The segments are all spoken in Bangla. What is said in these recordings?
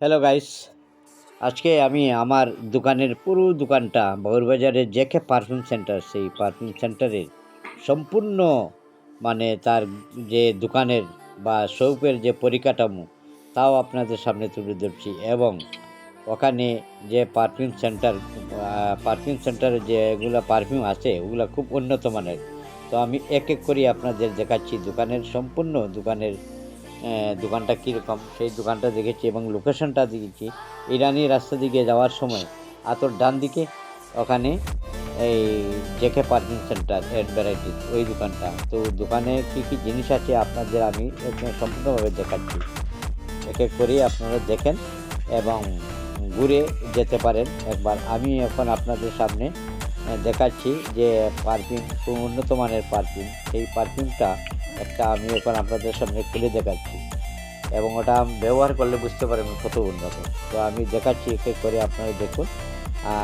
হ্যালো গাইস, আজকে আমি আমার দোকানের পুরো দোকানটা বাজারের জেকে পারফিউম সেন্টার, সেই পারফিউম সেন্টারের সম্পূর্ণ তার যে দোকানের বা শৌপের যে পরিকাঠামো তাও আপনাদের সামনে তুলে ধরছি। এবং ওখানে যে পারফিউম সেন্টারে যেগুলো পারফিউম আছে ওগুলো খুব উন্নত মানের। তো আমি এক এক করে আপনাদের দেখাচ্ছি দোকানের সম্পূর্ণ দোকানটা কীরকম সেই দোকানটা দেখেছি এবং লোকেশনটা দেখেছি। ইরানি রাস্তা দিকে যাওয়ার সময় আতর ডান দিকে ওখানে এই JK perfume centre and varieties ওই দোকানটা। তো দোকানে কী কী জিনিস আছে আপনাদের আমি এখানে সম্পূর্ণভাবে দেখাচ্ছি। এক এক করে আপনারা দেখেন এবং ঘুরে যেতে পারেন একবার। আমি এখন আপনাদের সামনে দেখাচ্ছি যে পারফিউম, খুব উন্নত মানের পারফিউম। সেই পারফিউমটা একটা আমি এখন আপনাদের সামনে খুলে দেখাচ্ছি এবং ওটা ব্যবহার করলে বুঝতে পারবেন কত উন্নত। তো আমি দেখাচ্ছি এক এক করে, আপনারা দেখুন,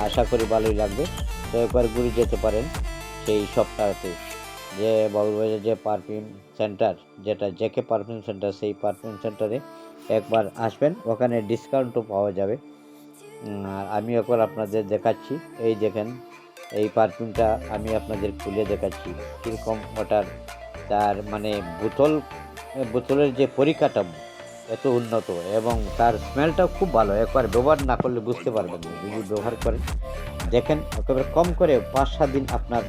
আশা করি ভালোই লাগবে। তো একবার ঘুরে যেতে পারেন সেই শপটাতে, যে বাবুরবাজার যে পারফিউম সেন্টার, যেটা জেকে পারফিউম সেন্টার, সেই পারফিউম সেন্টারে একবার আসবেন, ওখানে ডিসকাউন্টও পাওয়া যাবে। আর আমি এখন আপনাদের দেখাচ্ছি, এই দেখেন এই পারফিউমটা আমি আপনাদের খুলে দেখাচ্ছি কীরকম ওটার, তার বোতলের যে পরিকাঠামো এত উন্নত এবং তার স্মেলটাও খুব ভালো। একবার ব্যবহার না করলে বুঝতে পারবেন না, যদি ব্যবহার করেন দেখেন একেবারে কম করে 5-7 দিন আপনার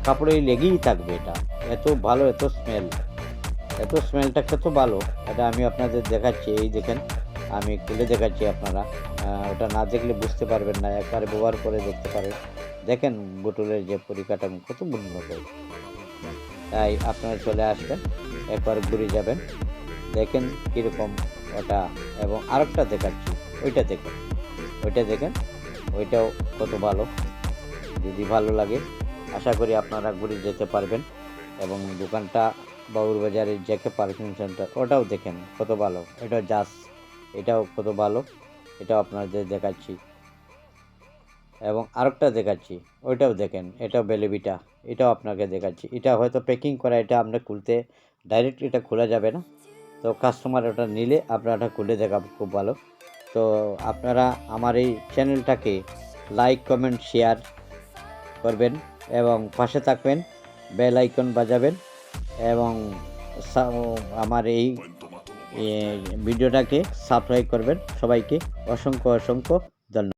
কাপড়েই লেগেই থাকবে। এটা এত ভালো, এত স্মেলটা কত ভালো, এটা আমি আপনাদের দেখাচ্ছি। এই দেখেন আমি খুলে দেখাচ্ছি, আপনারা ওটা না দেখলে বুঝতে পারবেন না, একবার ব্যবহার করে দেখতে পারেন। দেখেন বোতলের যে পরিকাঠামো কত উন্নত। তাই আপনারা চলে আসবেন, একবার ঘুরে যাবেন, দেখেন কীরকম ওটা। এবং আরেকটা দেখাচ্ছি, ওইটা দেখেন ওইটাও কত ভালো। যদি ভালো লাগে আশা করি আপনারা ঘুরে যেতে পারবেন। এবং দোকানটা বাবুরবাজারের জেকে পারফিউম সেন্টার, ওটাও দেখেন কত ভালো। এটাও কত ভালো, এটাও আপনাদের দেখাচ্ছি। এবং আরেকটা দেখাচ্ছি, ওইটাও দেখেন, এটাও বেলেবিটা, এটাও আপনাকে দেখাচ্ছি। এটা হয়তো প্যাকিং করা, এটা আমরা খুলতে ডাইরেক্ট এটা খোলা যাবে না। তো কাস্টমার ওটা নিলে আপনারা ওটা খুলে দেখাবো, খুব ভালো। তো আপনারা আমার এই চ্যানেলটাকে লাইক, কমেন্ট, শেয়ার করবেন এবং পাশে থাকবেন, বেল আইকন বাজাবেন এবং আমার এই ভিডিওটাকে সাবস্ক্রাইব করবেন। সবাইকে অসংখ্য ধন্যবাদ।